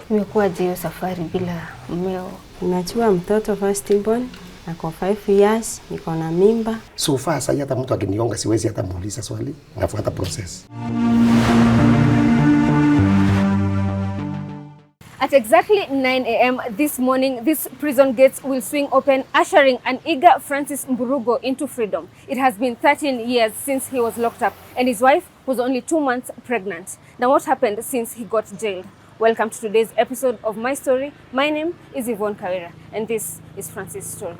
Imekuwa hiyo safari bila mmeo? Nimechukua mtoto first born, ako 5 years, niko na mimba. So far sasa hata mtu akinionga siwezi hata muuliza swali, nafuata process. At exactly 9 a.m. this morning, these prison gates will swing open, ushering an eager Francis Mburugu into freedom. It has been 13 years since he was locked up, and his wife was only 2 months pregnant. Now, what happened since he got jailed? Welcome to today's episode of My Story. My name is Yvonne Kawira, and this is Francis' story.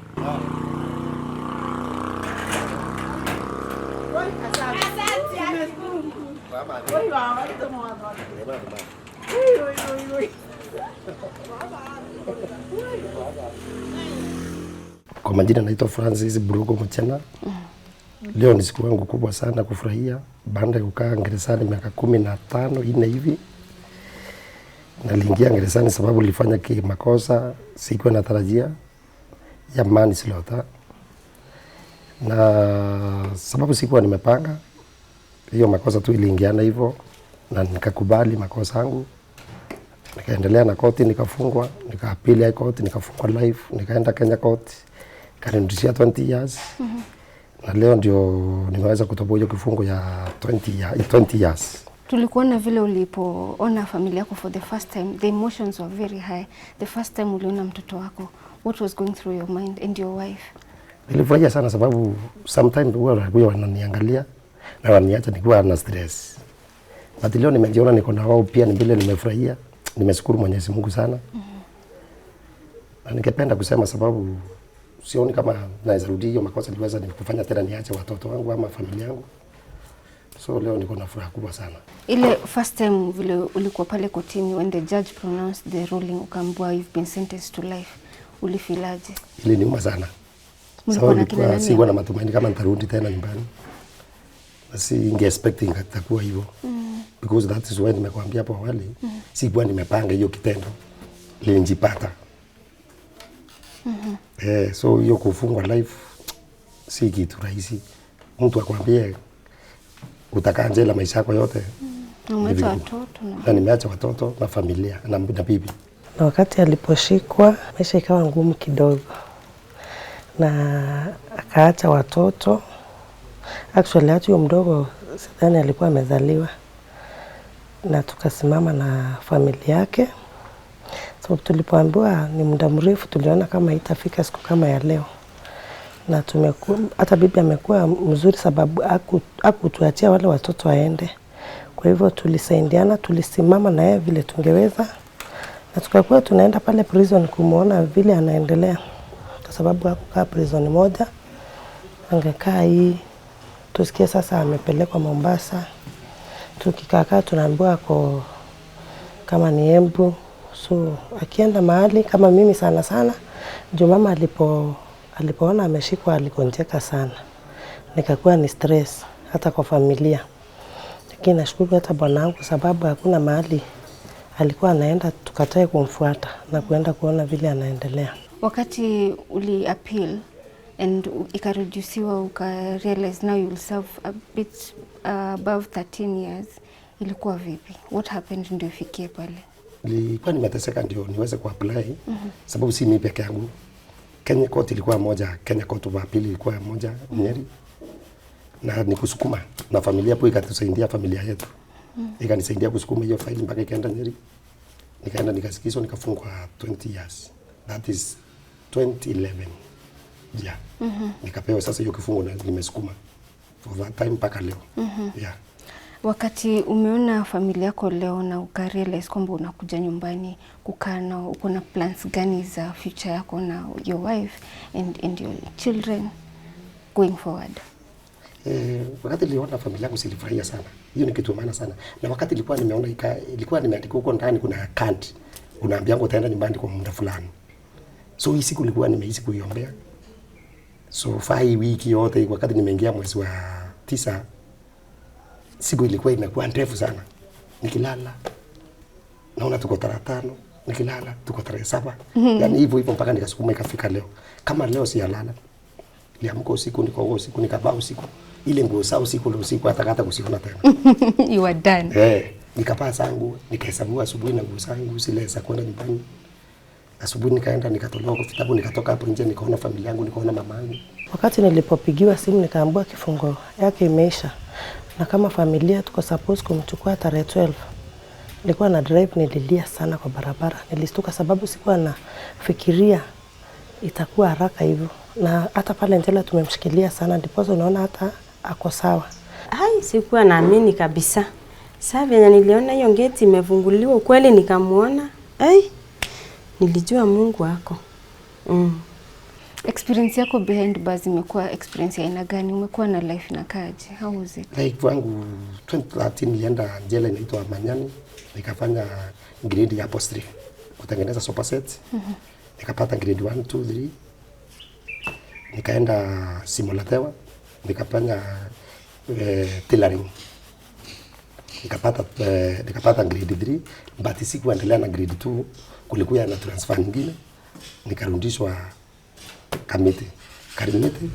Kwa majina naitwa Francis Mburugu mchana. Leo ni siku yangu kubwa sana kufurahia. Baada ya kukaa gerezani miaka 15 hivi. Naliingia gerezani sababu nilifanya makosa sikuwa natarajia ya manslaughter. Na sababu sikuwa nimepanga, hiyo makosa tu iliingiana hivyo na nikakubali makosa yangu. Nikaendelea na koti, nikafungwa, nikaapili high court, nikafungwa life, nikaenda Kenya court, kanirudishia 20 years. Na leo ndio nimeweza kutoboa hiyo kifungo ya 20 years. Tulikuona vile ulipoona familia yako for the first time, the emotions were very high. The first time uliona mtoto wako, what was going through your mind and your wife? Nilifurahia sana sababu sometimes huwa wananiangalia na wananiacha nikiwa na stress. But leo nimejiona niko na wao pia, ni vile nimefurahia. Nimeshukuru Mwenyezi Mungu sana. Na ningependa kusema sababu sioni kama naweza rudi hiyo makosa niliweza kufanya tena niache watoto wangu ama familia yangu. So leo niko na furaha kubwa sana. Ile first time vile ulikuwa pale kotini when the judge pronounced the ruling ukaambiwa you've been sentenced to life, ulifilaje? Ile niuma sana. Sababu sikuwa na matumaini kama nitarudi tena nyumbani. Singe expecting itakuwa hivyo. Because that is why nimekuambia hapo awali, sikuwa nimepanga hiyo kitendo. Nilijipata. So hiyo kufungwa life si kitu rahisi. Mtu akwambie utakaa jela maisha yako yote. Umeacha watoto na nimeacha watoto na familia na bibi. Na wakati aliposhikwa maisha ikawa ngumu kidogo. Na akaacha watoto. Actually hata huyo mdogo sidhani alikuwa amezaliwa. Na tukasimama na familia yake. So tulipoambiwa ni muda mrefu, tuliona kama itafika siku kama ya leo. Na hata bibi amekuwa mzuri sababu hakutuachia wale watoto waende. Kwa hivyo tulisaidiana, tulisimama na yeye vile tungeweza. Na tukakuwa tunaenda pale prison kumuona vile anaendelea. Kwa sababu hakukaa prison moja. Angekaa hii. Tusikie sasa amepelekwa Mombasa. Tukikaa tunaambiwa ako kama ni Embu. So akienda mahali kama mimi sana juu mama alipoona ameshikwa alikonjeka sana. Nikakuwa ni stress hata kwa familia. Lakini nashukuru hata bwanangu sababu hakuna mahali alikuwa anaenda tukatae kumfuata na kuenda kuona vile anaendelea. Wakati uli appeal and ikareduciwa ukarealize now you'll serve a bit above 13 years, ilikuwa vipi? What happened ndio ufikie pale? Nilikuwa nimeteseka ndio niweze kuapply sababu si mimi peke yangu. Kenya court ilikuwa moja, Kenya court of appeal ilikuwa moja, Nyeri. Na nikusukuma na familia hapo ikatusaidia familia yetu. Ikanisaidia kusukuma hiyo file mpaka ikaenda Nyeri. Nikaenda nikasikizwa nikafungwa 20 years. That is 2011. Yeah. Nikapewa sasa hiyo kifungo na nimesukuma for that time mpaka leo. Yeah. Wakati umeona familia yako leo na ukarealize kwamba unakuja nyumbani kukaa na uko na plans gani za future yako na your wife and your children going forward? Wakati niliona familia yangu silifurahia sana. Hiyo ni kitu maana sana. Na wakati nilikuwa nimeona ilikuwa nimeandika huko ndani kuna Candid. Unaambia ngo utaenda nyumbani kwa muda fulani. So hii siku nilikuwa nimeishi kuiombea. So 5 wiki yote wakati nimeingia mwezi wa 9 siku ilikuwa inakuwa ndefu sana. Nikilala naona tuko 5, nikilala tuko 7. Yaani hivyo mpaka nikasukuma ikafika leo. Kama leo si alala. Niliamka usiku nikabaa usiku. ile nguo saa usiku hata kusiona tena. You are done. Nikapaa zangu, nikahesabiwa asubuhi na nguo zangu zile za kwenda nyumbani. Asubuhi nikaenda nikatolewa kwa vitabu, nikatoka hapo nje nikaona familia yangu, nikaona mama yangu. Wakati nilipopigiwa simu nikaambiwa kifungo yake imeisha. Na kama familia tuko suppose kumchukua tarehe 12. Nilikuwa na drive, nililia sana kwa barabara. Nilistuka sababu sikuwa nafikiria itakuwa haraka hivyo. Na hata pale njela tumemshikilia sana, ndipo unaona hata ako sawa. Sikuwa naamini kabisa. Sasa vile niliona hiyo gate imefunguliwa kweli nikamuona. Nilijua Mungu wako. Experience yako behind bars imekuwa experience ya aina gani? Umekuwa na life na kaje? How was it? Like wangu 2013 nilienda jela inaitwa Manyani, nikafanya grade ya upholstery, kutengeneza sofa set. Nikapata grade 1, 2, 3. Nikaenda Simolatewa, nikafanya tailoring. Nikapata grade 3, but sikuendelea na grade 2, kulikuwa na transfer nyingine. Nikarudishwa Karimiti,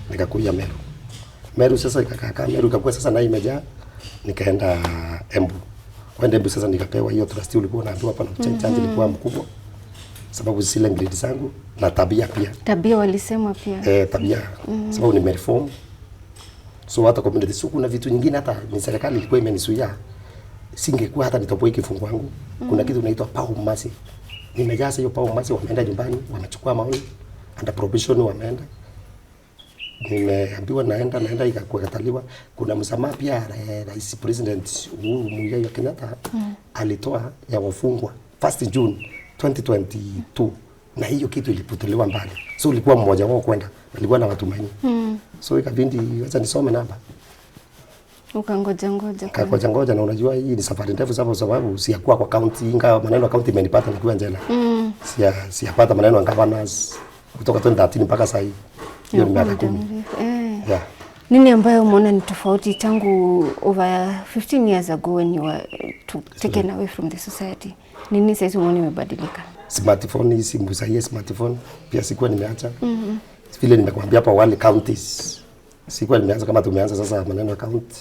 nikakuja Meru. Meru sasa ikakaa Meru ikakuwa sasa na imejaa, nikaenda Embu. Kwenda Embu sasa nikapewa hiyo trust ulikuwa unaambiwa hapa na change ilikuwa mkubwa. Sababu zile grade zangu na tabia pia. Tabia walisema pia. Tabia. Sababu nimereform. So hata community kuna vitu nyingine hata ni serikali ilikuwa imenisuia. Singekuwa hata nitoboe kifungo wangu. Kuna kitu kinaitwa pau masi. Nimejaza hiyo pau masi, wameenda nyumbani, wamechukua maoni. Under probation wameenda. Nimeambiwa naenda ikakataliwa. Kuna msamaha pia Rais President Uhuru Muigai wa Kenyatta alitoa ya wafungwa 1 June 2022, na hiyo kitu ilipotelewa mbali. So ulikuwa mmoja wao kwenda, alikuwa na matumaini. So ikabindi acha nisome namba. Ukangoja na unajua hii ni safari ndefu sababu siyakuwa kwa county, ingawa maneno ya county imenipata nikiwa njela. Siyapata maneno ya governors kutoka 2013 mpaka sasa hivi. Hiyo ni miaka 10. Nini ambayo umeona ni tofauti tangu over 15 years ago when you were taken away from the society? Nini sasa umeona imebadilika? Smartphone, simu sahihi, smartphone pia sikuwa nimeacha. Vile nimekuambia hapa wale counties sikuwa nimeanza kama tumeanza sasa maneno ya county.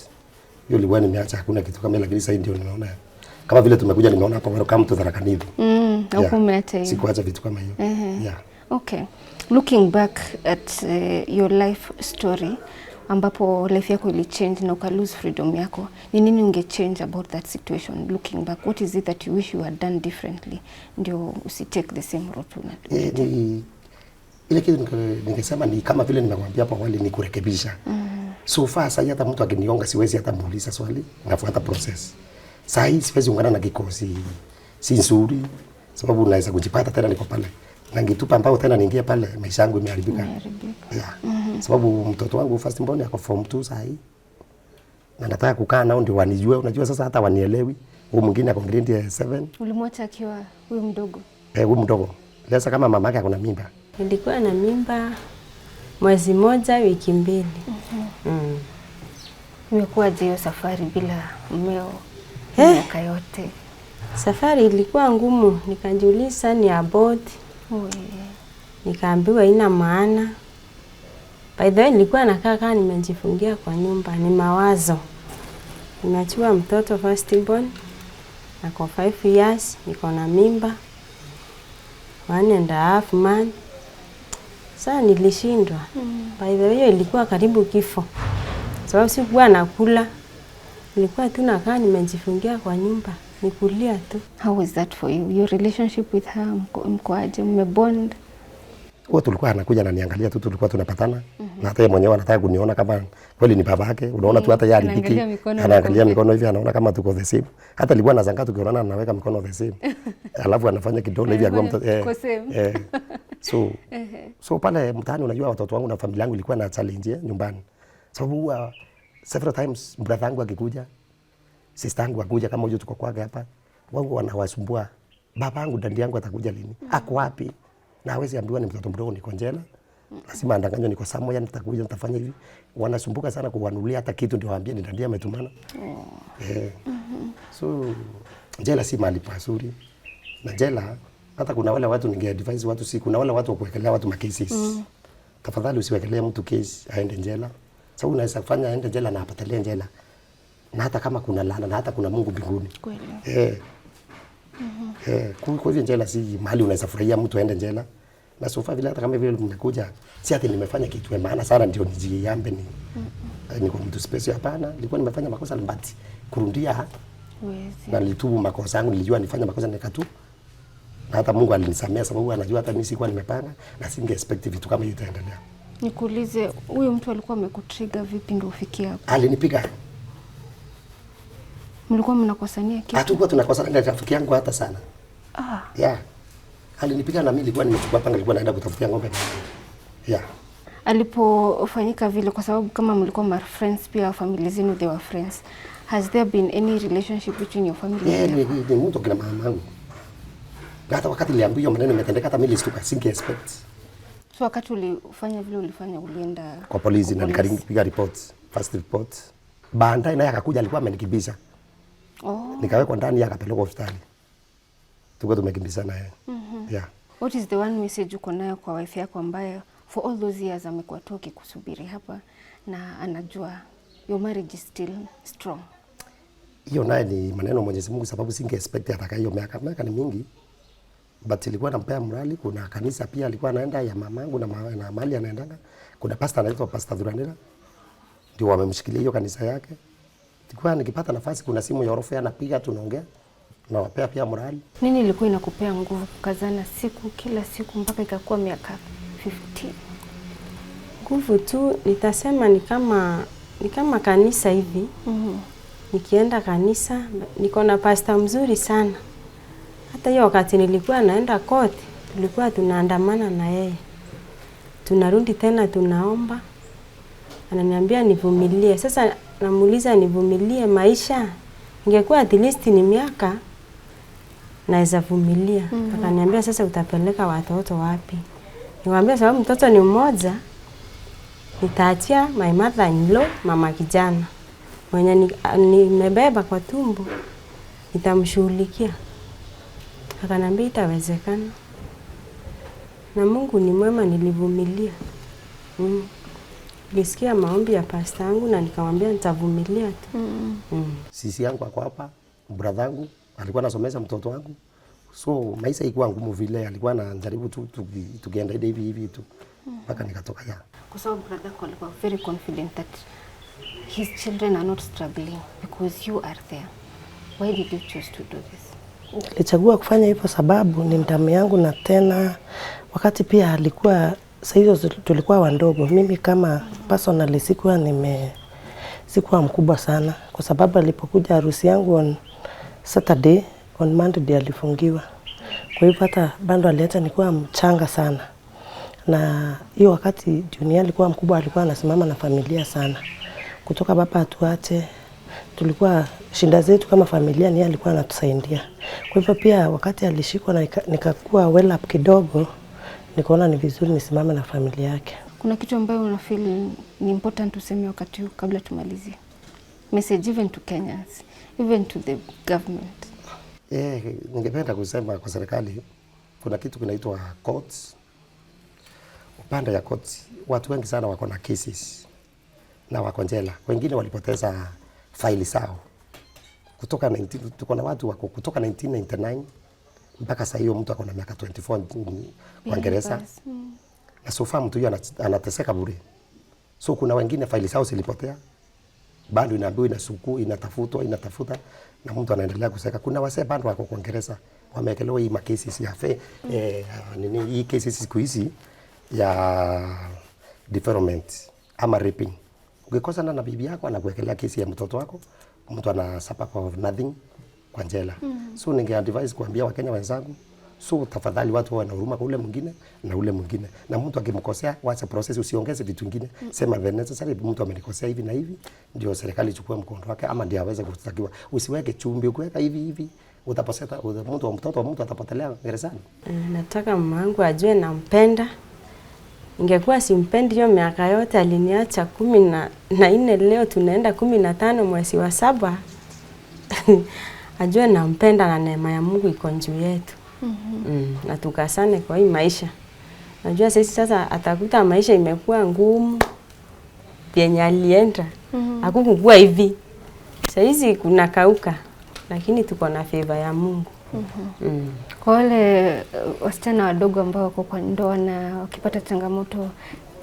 Hiyo ilikuwa nimeacha, hakuna kitu kama, lakini sasa ndio nimeona kama vile tumekuja, nimeona hapa welcome to Candid. Au kumeta hiyo. Sikuacha vitu kama hiyo. Okay. Looking back at your life story, ambapo life yako ili change na uka lose freedom yako, ni nini unge change about that situation? Looking back, what is it that you wish you had done differently ndio usi take the same route? Ile kitu ningesema ni kama vile nimekuambia hapo awali, ni kurekebisha. So far sasa hata mtu akinionga siwezi hata muuliza swali, nafuata process. Sasa hii siwezi ungana na kikosi, si nzuri sababu naweza kujipata tena niko pale. Na ngitupa ambao tena niingie pale, maisha yangu imeharibika. Sababu mtoto wangu first born yako form 2 sasa hii. Na nataka kukaa nao ndio wanijue. Unajua sasa hata wanielewi. Huyu mwingine ako grade 7. Ulimwacha akiwa huyu mdogo? Huyu mdogo. Sasa kama mama yake akona mimba. Nilikuwa na mimba mwezi moja wiki 2. Imekuwaje hiyo safari bila mmeo miaka yote? Safari ilikuwa ngumu, nikajiuliza ni abort. Nikaambiwa ina maana. By the way nilikuwa nakaa kama nimejifungia kwa nyumba, ni mawazo. Nimechua mtoto first born, ako 5 years, niko na mimba 1.5 months. Sasa nilishindwa. By the way ilikuwa karibu kifo. Sababu sikuwa nakula. Nilikuwa tu nakaa nimejifungia kwa nyumba, nikulia tu. How was that for you? Your relationship with her, mkoaje, mmebond? Huwa tulikuwa anakuja na niangalia tu, tulikuwa tunapatana. Na hata yeye mwenyewe anataka kuniona kama kweli ni baba yake. Unaona tu hata yeye alipiki. Anaangalia mikono hivi, anaona kama tuko the same. Hata alikuwa anazanga tukionana anaweka mikono the same. Alafu anafanya kidole hivi akiwa mtoto. So pale mtaani unajua watoto wangu na familia yangu ilikuwa na challenge nyumbani. Sababu several times brother yangu akikuja, sister yangu akuja kama huyo tuko kwake hapa, wangu wanawasumbua. Baba yangu dadi yangu atakuja lini? Ako wapi? Na hawezi ambiwa ni mtoto mdogo niko njela. Lazima andanganywe niko somewhere, nitakuja nitafanya hivi. Wanasumbuka sana kuwanulia hata kitu ndio waambie ni dadi ametumana. So jela si mahali pazuri. Na jela hata kuna wale watu ningeadvise watu, si kuna wale watu wa kuwekelea watu macases. Tafadhali usiwekelee mtu case aende jela. Sababu unaweza kufanya aende jela na apatelee jela. Na hata kama kuna laana na hata kuna Mungu mbinguni. Kweli. Kwa hivyo jela si mahali unaweza furahia mtu aende jela. Na sofa vile hata kama vile mmekuja si ati nimefanya kitu ya maana sana ndio nijiambe ni kwa mtu special, hapana. Nilikuwa nimefanya makosa mbati kurundia na nilitubu makosa yangu, nilijua nifanya makosa nikatubu. Na hata Mungu alinisamea sababu anajua hata mimi sikuwa nimepanga na singe expect vitu kama hiyo itaendelea. Nikuulize, huyo mtu alikuwa amekutrigger vipi ndio ufikie hapo? Alinipiga. Mlikuwa mnakosania kitu? Hatukuwa tunakosana na rafiki yangu hata sana. Yeah. Alinipiga na mimi nilikuwa nimechukua panga, nilikuwa naenda kutafutia ng'ombe. Yeah. Alipofanyika vile, kwa sababu kama mlikuwa ma friends pia family zenu they were friends, has there been any relationship between your family? Yeah, ni mtu kina mama yangu. Hata wakati niliambiwa hiyo maneno imetendeka hata mimi nilishtuka, singe expect. So wakati ulifanya vile ulifanya ulienda kwa polisi na nikapiga reports, first report. Baadaye naye akakuja alikuwa amenikibisha. Nikawekwa ndani akapelekwa hospitali. Tuko tumekimbizana naye. Yeah. What is the one message uko nayo kwa wife yako ambaye for all those years amekuwa toki kusubiri hapa na anajua your marriage is still strong? Hiyo naye ni maneno Mwenyezi Mungu sababu singe expect hata hiyo miaka ni mingi. But ilikuwa nampea morali. Kuna kanisa pia alikuwa anaenda ya mamangu na mahali anaendanga. Kuna pastor anaitwa Pastor Duranera. Ndio wamemshikilia hiyo kanisa yake. Tulikuwa nikipata nafasi kuna simu ya orofa anapiga tunaongea. Na wapea pia morali. Nini ilikuwa inakupea nguvu kukazana kila siku mpaka ikakuwa miaka 15? Nguvu tu nitasema ni kama kanisa hivi. Nikienda kanisa niko na pastor mzuri sana. Hata hiyo wakati nilikuwa naenda kote, tulikuwa tunaandamana na yeye. Tunarudi tena tunaomba. Ananiambia nivumilie. Sasa namuuliza nivumilie maisha. Ingekuwa at least ni miaka naweza vumilia. Akaniambia sasa utapeleka watoto wapi? Niwaambia sababu mtoto ni mmoja. Nitaachia my mother-in-law mama kijana. Mwenye nimebeba kwa tumbo. Nitamshughulikia. Akaniambia itawezekana. Na Mungu ni mwema, nilivumilia. Nilisikia maombi ya pastor yangu na nikamwambia nitavumilia tu. Sisi yangu ako hapa, brother yangu alikuwa anasomesha mtoto wangu. So maisha ilikuwa ngumu vile, alikuwa anajaribu tu tukienda hivi tu. Mpaka nikatoka ya. Kwa sababu brother yako alikuwa very confident that his children are not struggling because you are there. Why did you choose to do this? Nilichagua kufanya hivyo sababu ni damu yangu, na tena wakati pia alikuwa sasa tulikuwa wandogo. Mimi kama personally sikuwa mkubwa sana kwa sababu alipokuja harusi yangu on Saturday, on Monday alifungiwa. Kwa hivyo hata bado aliacha nilikuwa mchanga sana. Na hiyo wakati Junior alikuwa mkubwa, alikuwa anasimama na familia sana. Kutoka baba atuache, tulikuwa shinda zetu kama familia, ni alikuwa anatusaidia. Kwa hivyo pia wakati alishikwa na nikakuwa well up kidogo, nikaona ni vizuri nisimame na familia yake. Kuna kitu ambayo una feel ni important tuseme wakati huu kabla tumalizie? Message even to Kenyans, even to the government. Ningependa kusema kwa serikali kuna kitu kinaitwa courts. Upande ya courts watu wengi sana wako na cases na wako jela. Wengine walipoteza faili zao. Tuko na watu wako kutoka 1999 mpaka sasa hiyo mtu akona miaka 24 Uingereza. Na so far mtu huyo anateseka bure. So kuna wengine faili zao zilipotea. Bado inaambiwa inatafuta na mtu anaendelea kuseka. Kuna wase bado wako Uingereza wamekelewa hii cases ya hii cases siku hizi ya development ama raping. Ukikosa na bibi yako anakuwekelea kesi ya mtoto wako, mtu anasapa kwa nothing kwa jela. So ninge-advise kuambia Wakenya wenzangu, so tafadhali watu wawe na huruma kwa ule mwingine na ule mwingine. Na mtu akimkosea, wacha process, usiongeze vitu vingine. Sema the necessary, mtu amenikosea hivi na hivi, ndio serikali ichukue mkondo wake ama ndio aweze kustakiwa. Usiweke chumbi, ukiweka hivi utapoteza mtoto wa mtu atapotelea gerezani. Nataka mama yangu ajue nampenda. Ingekuwa simpendi hiyo miaka yote aliniacha 14, leo tunaenda 15 mwezi wa 7. Ajue nampenda na neema ya Mungu iko juu yetu. Na tukasane kwa hii maisha. Najua sisi sasa atakuta maisha imekuwa ngumu. penye alienda. Hakukua hivi. Sasa hizi kuna kauka, lakini tuko na favor ya Mungu. Kwa wale wasichana wadogo ambao wako kwa ndoa na wakipata changamoto,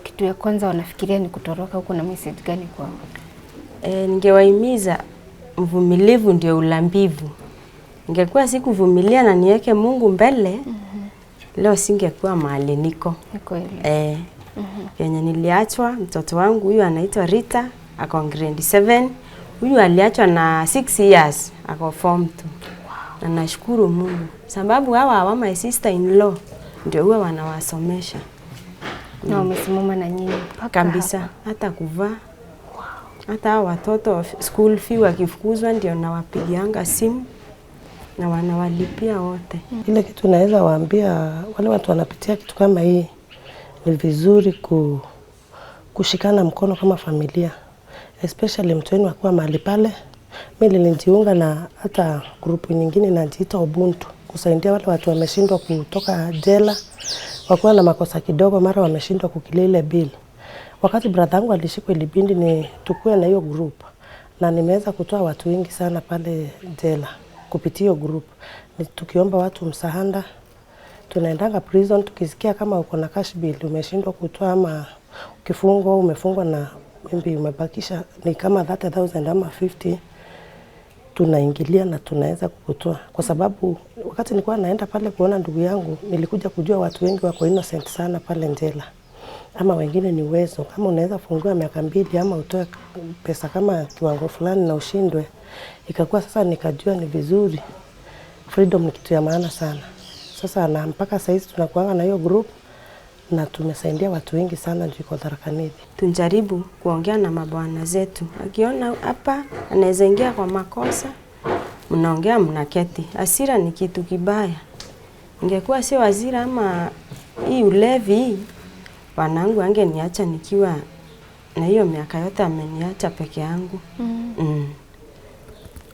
kitu ya kwanza wanafikiria ni kutoroka, huko na message gani kwao? Ningewahimiza mvumilivu ndio ulambivu. Ningekuwa sikuvumilia na niweke Mungu mbele, leo singekuwa mahali niko. Ni kweli. Yenye niliachwa, mtoto wangu huyu anaitwa Rita, ako grade 7. Huyu aliachwa na 6 years, ako form 2. Na nashukuru Mungu sababu hawa my sister in law ndio huwa wanawasomesha. Na wamesimama na nyinyi kabisa hapa. Hata kuvaa. Hata watoto school fee wakifukuzwa ndio nawapigianga simu na wanawalipia wote. Ile kitu naweza waambia wale watu wanapitia kitu kama hii, ni vizuri kushikana mkono kama familia. Especially mtu wenu akuwa mahali pale. Mimi nilijiunga na hata grupu nyingine inajiita Ubuntu, kusaidia wale watu wameshindwa kutoka jela, wakuwa na makosa kidogo, mara wameshindwa kukilia ile bill. Wakati brother yangu alishikwa ilibindi ni tukue na hiyo group, na nimeweza kutoa watu wengi sana pale jela kupitia hiyo group. Ni tukiomba watu msaada, tunaendanga prison tukisikia kama uko na cash bill umeshindwa kutoa, ama ukifungwa au umefungwa na mimi umebakisha ni kama 30,000 ama 50, tunaingilia na tunaweza kukutoa. Kwa sababu wakati nilikuwa naenda pale kuona ndugu yangu, nilikuja kujua watu wengi wako innocent sana pale njela. Ama wengine ni uwezo. Kama unaweza fungua miaka 2 ama utoe pesa kama kiwango fulani na ushindwe. Ikakuwa sasa nikajua ni vizuri. Freedom ni kitu ya maana sana. Sasa na mpaka sasa hizi tunakuanga na hiyo group na tumesaidia watu wengi sana juu kwa Candid. Tunjaribu kuongea na mabwana zetu. Akiona hapa anaweza ingia kwa makosa, mnaongea mnaketi. Hasira ni kitu kibaya. Ingekuwa sio hasira ama hii ulevi, wanangu angeniacha nikiwa na hiyo miaka yote ameniacha peke yangu.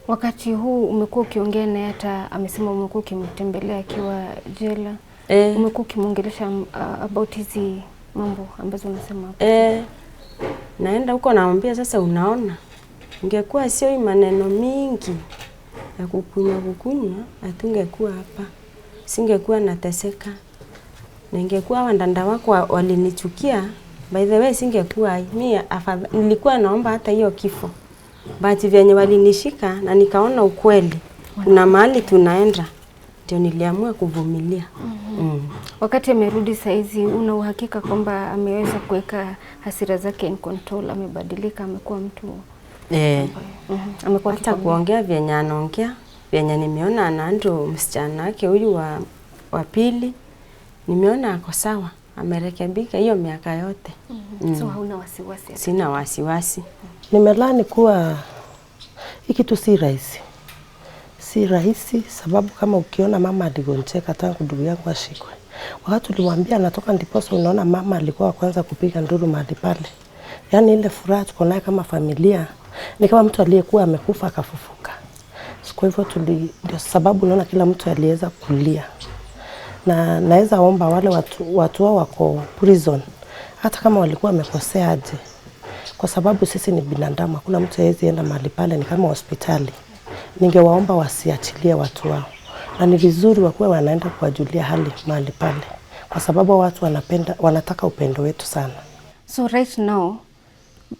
Wakati huu umekuwa ukiongea naye, hata amesema umekuwa ukimtembelea akiwa jela. Umekuwa ukimwongelesha about hizi mambo ambazo unasema hapo? Naenda huko naambia sasa, unaona, ingekuwa sio hii maneno mingi ya kukunywa, atungekuwa hapa. Singekuwa nateseka. Na ingekuwa wandanda wako walinichukia, by the way singekuwa mimi nilikuwa naomba hata hiyo kifo. Bahati vyenye walinishika na nikaona ukweli. Kuna mahali tunaenda, ndio niliamua kuvumilia. Wakati amerudi saizi, una uhakika kwamba ameweza kuweka hasira zake in control, amebadilika, amekuwa mtu amekuwa hata kuongea vyenye anaongea, vyenye nimeona anaanza msichana wake huyu wa pili, nimeona ako sawa, amerekebika hiyo miaka yote. So hauna wasiwasi? Sina wasiwasi. Nimelani kuwa hiki tu si rahisi. Si rahisi sababu kama ukiona mama aligonjeka tangu ndugu yangu ashikwe. Wakati tulimwambia anatoka ndiposa unaona mama alikuwa wa kwanza kupiga nduru mahali pale. Yaani ile furaha tuko nayo kama familia ni kama mtu aliyekuwa amekufa akafufuka. Kwa hivyo ndio sababu unaona kila mtu aliweza kulia. Na naweza omba wale watu wao wako prison, hata kama walikuwa wamekosea aje, kwa sababu sisi ni binadamu, hakuna mtu hawezi enda mahali pale, ni kama hospitali. Ningewaomba wasiachilie watu wao, na ni vizuri wakuwe wanaenda kuwajulia hali mahali pale, kwa sababu watu wanataka upendo wetu sana. So right now,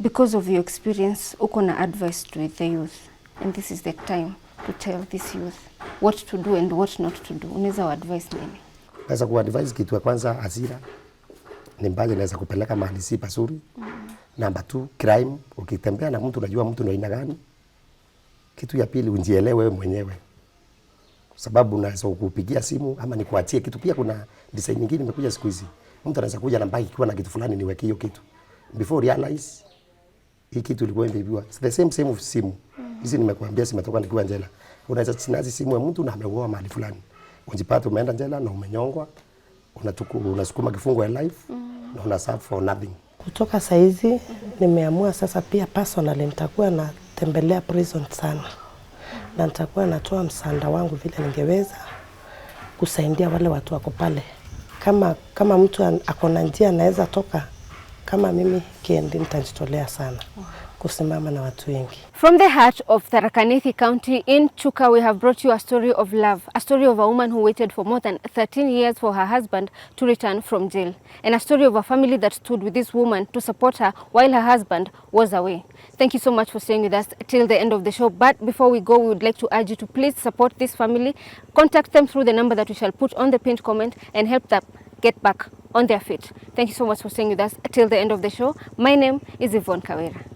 because of your experience, uko na advice to the youth, and this is the time to tell this youth what to do and what not to do. Unaweza advise nini? Naweza kuadvise kitu ya kwanza, hasira ni mbaya, inaweza kupeleka mahali si pazuri. Number 2, crime. Ukitembea na mtu unajua mtu ni aina gani. Kitu ya pili, ujielewe wewe mwenyewe. Sababu unaweza kukupigia simu ama nikuachie kitu. Pia kuna design nyingine imekuja siku hizi. Mtu anaweza kuja na bagi ikiwa na kitu fulani, niweke hiyo kitu. Before realize hii kitu ilikuwa imeibiwa. The same of simu. Hizi nimekuambia simetoka nikiwa njela. Unaweza chinazi simu ya mtu na ameuoa mahali fulani. Unjipata umeenda njela na umenyongwa. Unasukuma kifungo ya life na unaserve for nothing. Kutoka saizi nimeamua sasa pia personally nitakuwa natembelea prison sana. Na nitakuwa natoa msaada wangu vile ningeweza kusaidia wale watu wako pale. Kama mtu ako na njia anaweza toka kama mimi Candid nitajitolea sana kusimama na watu wengi. From the heart of Tharaka Nithi County in Chuka, we have brought you a story of love, a story of a woman who waited for more than 13 years for her husband to return from jail, and a story of a family that stood with this woman to support her while her husband was away. Thank you so much for staying with us till the end of the show. But before we go, we would like to urge you to please support this family. Contact them through the number that we shall put on the pinned comment and help them get back on their feet. Thank you so much for staying with us till the end of the show. My name is Yvonne Kawira.